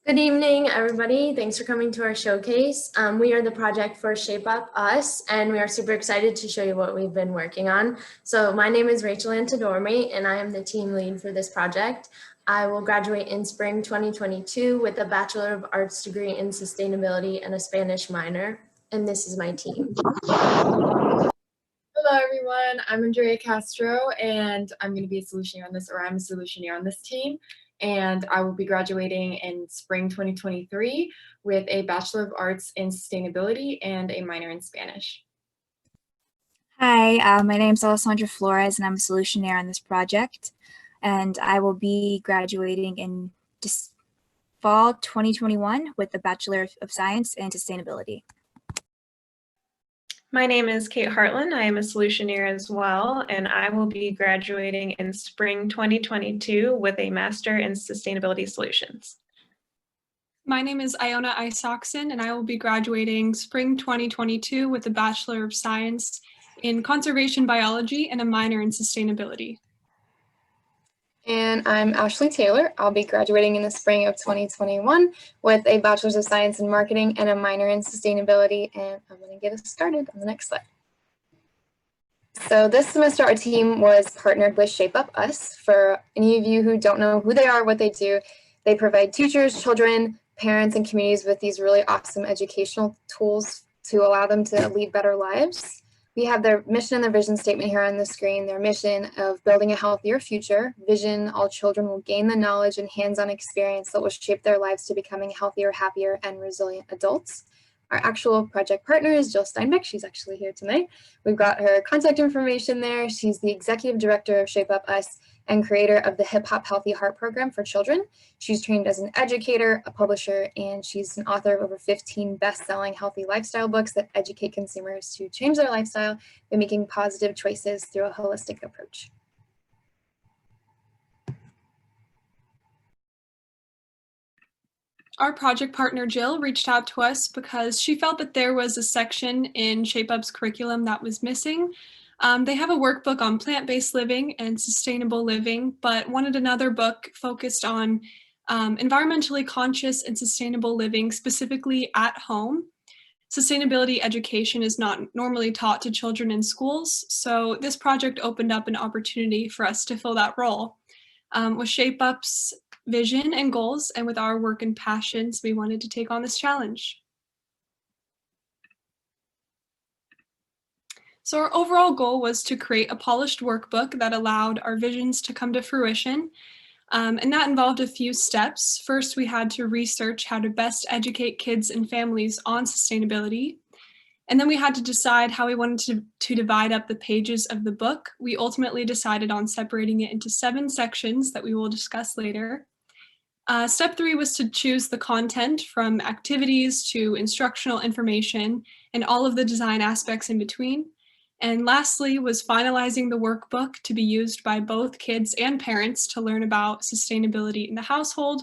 Good evening, everybody. Thanks for coming to our showcase. We are the project for Shape Up Us, and we are super excited to show you what we've been working on. So my name is Rachel Antidorme, and I am the team lead for this project. I will graduate in spring 2022 with a Bachelor of Arts degree in Sustainability and a Spanish minor, and this is my team. Hello everyone, I'm Andrea Castro and I'm going to be a solutioneer on this, or I'm a solutioneer on this team, and I will be graduating in spring 2023 with a Bachelor of Arts in Sustainability and a minor in Spanish. Hi, my name is Alessandra Flores and I'm a solutioneer on this project, and I will be graduating in fall 2021 with a Bachelor of Science in Sustainability. My name is Kate Hartland. I am a solutioneer as well, and I will be graduating in spring 2022 with a Master in Sustainability Solutions. My name is Iona Isaacson, and I will be graduating spring 2022 with a Bachelor of Science in Conservation Biology and a minor in Sustainability. And I'm Ashley Taylor. I'll be graduating in the spring of 2021 with a Bachelor's of Science in Marketing and a minor in Sustainability. And I'm going to get us started on the next slide. So this semester, our team was partnered with Shape Up Us. For any of you who don't know who they are, what they do, they provide teachers, children, parents, and communities with these really awesome educational tools to allow them to lead better lives. We have their mission and their vision statement here on the screen. Their mission of building a healthier future. Vision, all children will gain the knowledge and hands-on experience that will shape their lives to becoming healthier, happier, and resilient adults. Our actual project partner is Jill Steinbeck. She's actually here tonight. We've got her contact information there. She's the executive director of Shape Up Us and creator of the Hip Hop Healthy Heart program for children. She's trained as an educator, a publisher, and she's an author of over 15 best-selling healthy lifestyle books that educate consumers to change their lifestyle by making positive choices through a holistic approach. Our project partner, Jill, reached out to us because she felt that there was a section in Shape Up's curriculum that was missing. They have a workbook on plant-based living and sustainable living, but wanted another book focused on environmentally conscious and sustainable living, specifically at home. Sustainability education is not normally taught to children in schools, so this project opened up an opportunity for us to fill that role. With Shape Up's vision and goals, and with our work and passions, we wanted to take on this challenge. So our overall goal was to create a polished workbook that allowed our visions to come to fruition. And that involved a few steps. First, we had to research how to best educate kids and families on sustainability. And then we had to decide how we wanted to divide up the pages of the book. We ultimately decided on separating it into 7 sections that we will discuss later. Step 3 was to choose the content, from activities to instructional information and all of the design aspects in between. And lastly was finalizing the workbook to be used by both kids and parents to learn about sustainability in the household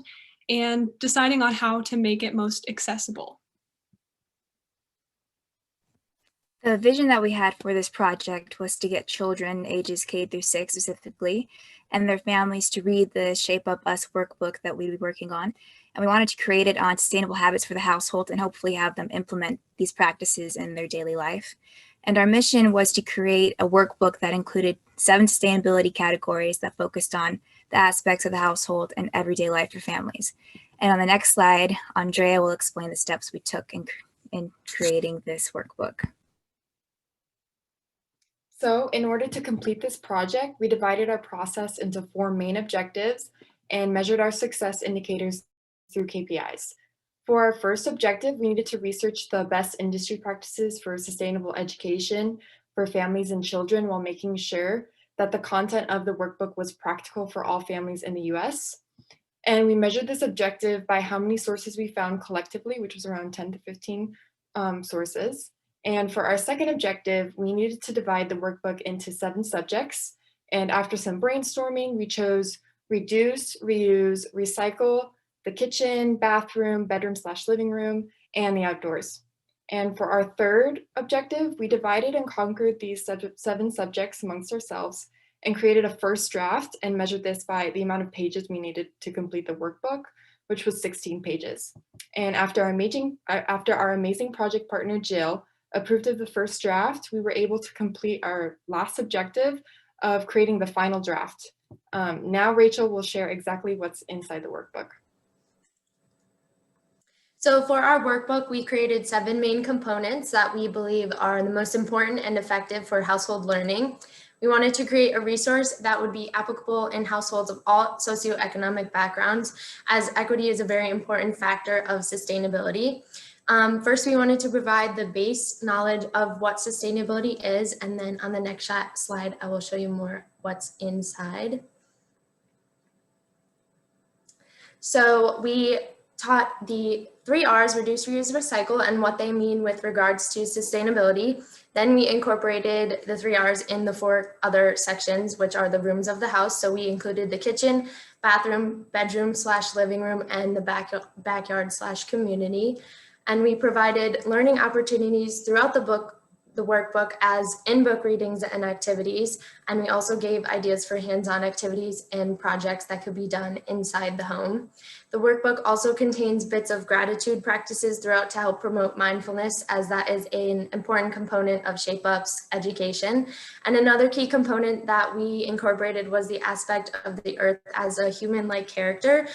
and deciding on how to make it most accessible. The vision that we had for this project was to get children ages K through 6 specifically, and their families to read the Shape Up Us workbook that we'd be working on. And we wanted to create it on sustainable habits for the household and hopefully have them implement these practices in their daily life. And our mission was to create a workbook that included 7 sustainability categories that focused on the aspects of the household and everyday life for families. And on the next slide, Andrea will explain the steps we took in creating this workbook. So in order to complete this project, we divided our process into 4 main objectives and measured our success indicators through KPIs. For our first objective, we needed to research the best industry practices for sustainable education for families and children while making sure that the content of the workbook was practical for all families in the US. And we measured this objective by how many sources we found collectively, which was around 10 to 15 sources. And for our second objective, we needed to divide the workbook into 7 subjects. And after some brainstorming, we chose reduce, reuse, recycle, the kitchen, bathroom, bedroom/living room, and the outdoors. And for our third objective, we divided and conquered these 7 subjects amongst ourselves. and created a first draft and measured this by the amount of pages we needed to complete the workbook, which was 16 pages. And after our amazing project partner, Jill, approved of the first draft, we were able to complete our last objective of creating the final draft. Now Rachel will share exactly what's inside the workbook. So for our workbook, we created 7 main components that we believe are the most important and effective for household learning. We wanted to create a resource that would be applicable in households of all socioeconomic backgrounds, as equity is a very important factor of sustainability. First, we wanted to provide the base knowledge of what sustainability is, and then on the next slide, I will show you more what's inside. So we taught the 3 R's, reduce, reuse, recycle, and what they mean with regards to sustainability. Then we incorporated the 3 R's in the 4 other sections, which are the rooms of the house. So we included the kitchen, bathroom, bedroom / living room, and the backyard / community. And we provided learning opportunities throughout the workbook as in-book readings and activities. And we also gave ideas for hands-on activities and projects that could be done inside the home. The workbook also contains bits of gratitude practices throughout to help promote mindfulness, as that is an important component of Shape Up's education. And another key component that we incorporated was the aspect of the earth as a human-like character.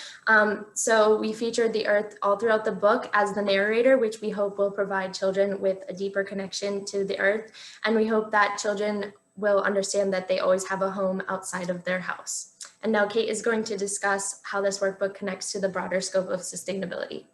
So we featured the earth all throughout the book as the narrator, which we hope will provide children with a deeper connection to the earth. And we hope that children will understand that they always have a home outside of their house. And now Kate is going to discuss how this workbook connects to the broader scope of sustainability.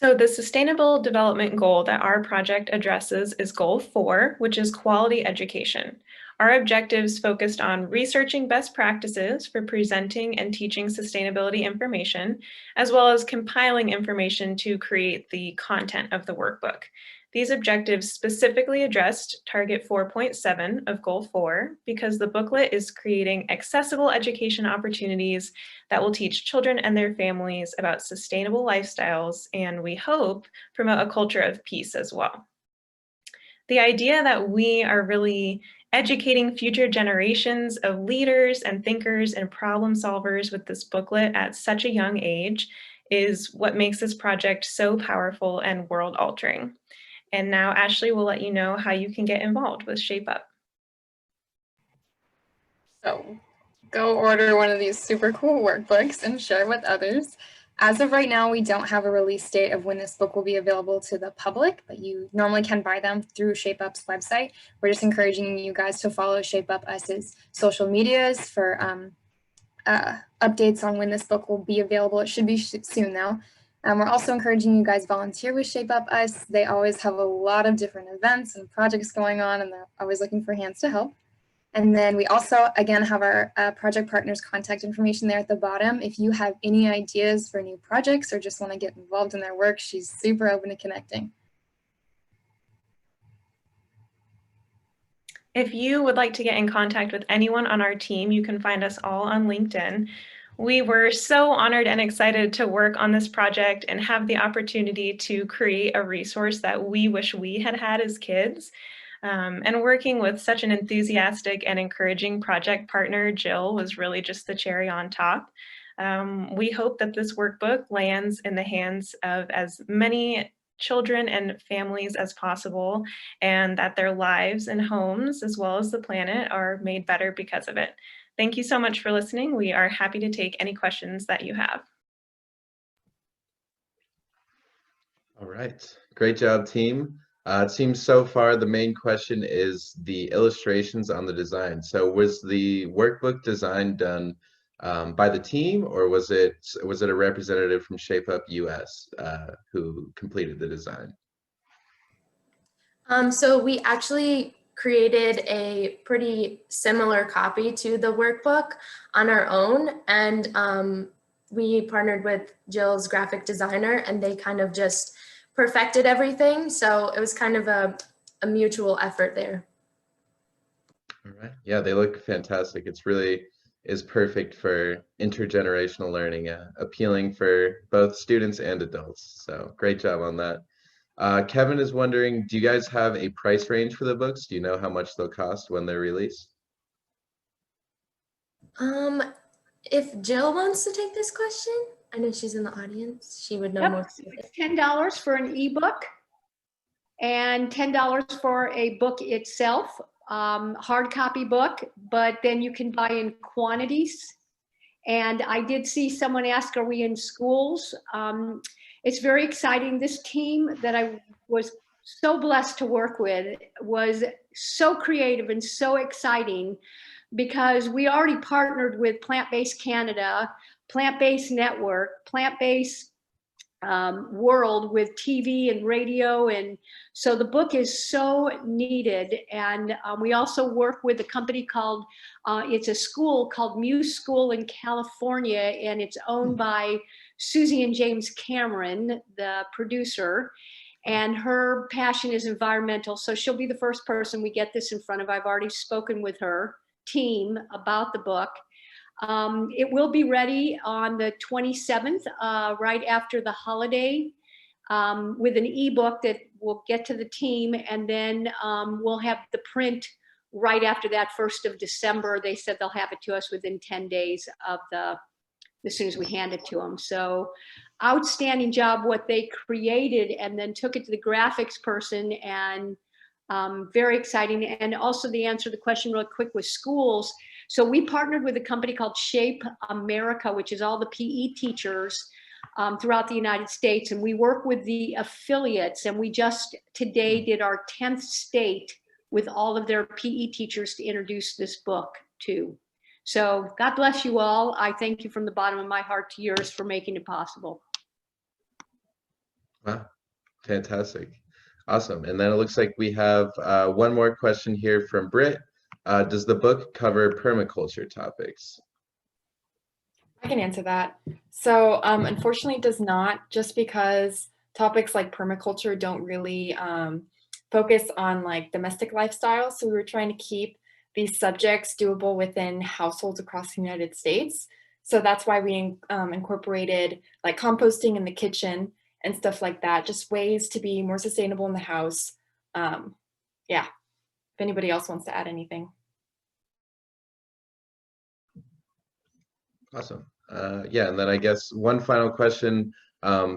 So the sustainable development goal that our project addresses is goal 4, which is quality education. Our objectives focused on researching best practices for presenting and teaching sustainability information, as well as compiling information to create the content of the workbook. These objectives specifically addressed target 4.7 of goal 4 because the booklet is creating accessible education opportunities that will teach children and their families about sustainable lifestyles, and we hope promote a culture of peace as well. The idea that we are really educating future generations of leaders and thinkers and problem solvers with this booklet at such a young age is what makes this project so powerful and world-altering. And now Ashley will let you know how you can get involved with Shape Up. So go order one of these super cool workbooks and share with others. As of right now, we don't have a release date of when this book will be available to the public, but you normally can buy them through Shape Up's website. We're just encouraging you guys to follow Shape Up Us's social medias for updates on when this book will be available. It should be soon though. We're also encouraging you guys volunteer with Shape Up Us. They always have a lot of different events and projects going on, and they're always looking for hands to help. And then we also, again, have our project partners' contact information there at the bottom. If you have any ideas for new projects or just want to get involved in their work, she's super open to connecting. If you would like to get in contact with anyone on our team, you can find us all on LinkedIn. We were so honored and excited to work on this project and have the opportunity to create a resource that we wish we had had as kids. And working with such an enthusiastic and encouraging project partner, Jill, was really just the cherry on top. We hope that this workbook lands in the hands of as many children and families as possible, and that their lives and homes, as well as the planet, are made better because of it. Thank you so much for listening. We are happy to take any questions that you have. All right, great job, team. It seems so far the main question is the illustrations on the design. So was the workbook design done by the team, or was it a representative from Shape Up US who completed the design? So we actually created a pretty similar copy to the workbook on our own, and we partnered with Jill's graphic designer, and they kind of just perfected everything. So it was kind of a mutual effort there. All right. Yeah, they look fantastic. It's really is perfect for intergenerational learning, appealing for both students and adults. So great job on that. Kevin is wondering, do you guys have a price range for the books? Do you know how much they'll cost when they're released? If Jill wants to take this question, I know she's in the audience. She would know Yep, more. it's $10 for an ebook and $10 for a book itself, hard copy book, but then you can buy in quantities. And I did see someone ask, are we in schools? It's very exciting. This team that I was so blessed to work with was so creative and so exciting, because we already partnered with Plant-Based Canada, Plant-Based Network, Plant-Based World with TV and radio. And so the book is so needed. And we also work with a company called, it's a school called Muse School in California, and it's owned by Susie and James Cameron, the producer. And her passion is environmental. So she'll be the first person we get this in front of. I've already spoken with her team about the book. It will be ready on the 27th, right after the holiday, with an ebook that will get to the team. And then we'll have the print right after that, 1st of December. They said they'll have it to us within 10 days of as soon as we hand it to them. So outstanding job what they created, and then took it to the graphics person, and very exciting. And also, to answer the question real quick with schools, so we partnered with a company called Shape America, which is all the PE teachers throughout the United States. And we work with the affiliates, and we just today did our 10th state with all of their PE teachers to introduce this book to. So God bless you all. I thank you from the bottom of my heart to yours for making it possible. Wow, fantastic. Awesome. And then it looks like we have one more question here from Britt. Does the book cover permaculture topics? I can answer that. So unfortunately it does not, just because topics like permaculture don't really focus on like domestic lifestyle. So we were trying to keep these subjects doable within households across the United States. So that's why we incorporated like composting in the kitchen and stuff like that, just ways to be more sustainable in the house. Yeah, if anybody else wants to add anything. Awesome. Yeah, and then I guess one final question.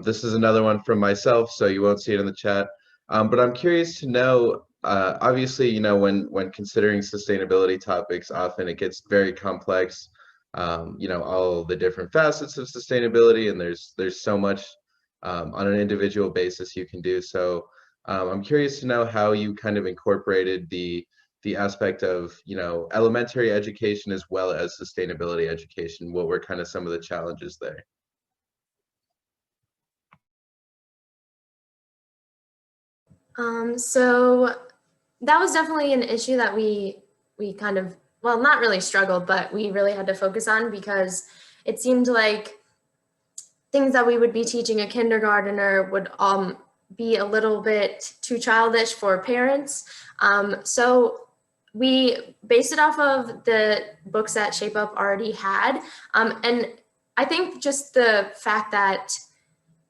This is another one from myself, so you won't see it in the chat. But I'm curious to know, obviously, you know, when considering sustainability topics, often it gets very complex. You know, all the different facets of sustainability, and there's so much on an individual basis you can do. So I'm curious to know how you kind of incorporated the aspect of, you know, elementary education as well as sustainability education. What were kind of some of the challenges there? So that was definitely an issue that we kind of, well, not really struggled, but we really had to focus on, because it seemed like things that we would be teaching a kindergartner would be a little bit too childish for parents. So we based it off of the books that Shape Up already had. And I think just the fact that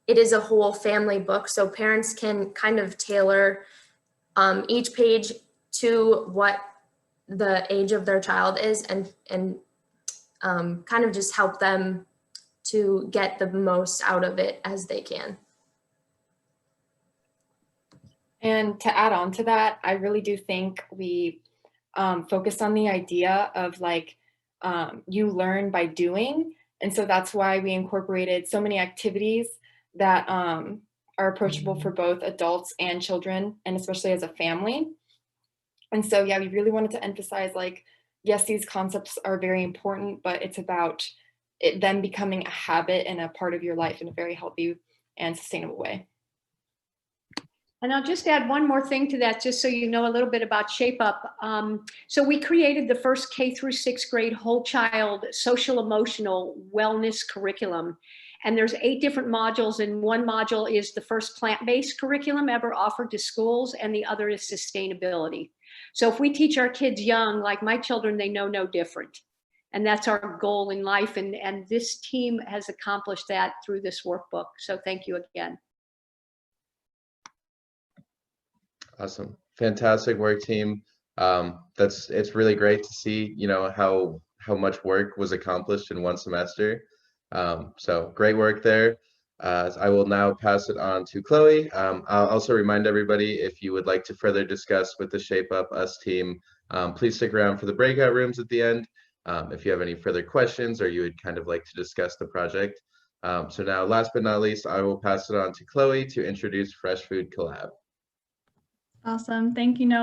it is a whole family book, so parents can kind of tailor each page to what the age of their child is, and kind of just help them to get the most out of it as they can. And to add on to that, I really do think we focused on the idea of like you learn by doing. And so that's why we incorporated so many activities that are approachable for both adults and children, and especially as a family. And so, yeah, we really wanted to emphasize, like, yes, these concepts are very important, but it's about them becoming a habit and a part of your life in a very healthy and sustainable way. And I'll just add one more thing to that, just so you know a little bit about Shape Up. So we created the first K through 6th grade whole child social emotional wellness curriculum. And there's 8 different modules, and one module is the first plant-based curriculum ever offered to schools, and the other is sustainability. So if we teach our kids young, like my children, they know no different. And that's our goal in life. And this team has accomplished that through this workbook. So thank you again. Awesome. Fantastic work, team. It's really great to see, how much work was accomplished in one semester. So great work there. I will now pass it on to Chloe. I'll also remind everybody, if you would like to further discuss with the Shape Up Us team, please stick around for the breakout rooms at the end. If you have any further questions or you would kind of like to discuss the project. So now, last but not least, I will pass it on to Chloe to introduce Fresh Food Collab. Awesome. Thank you, Noah.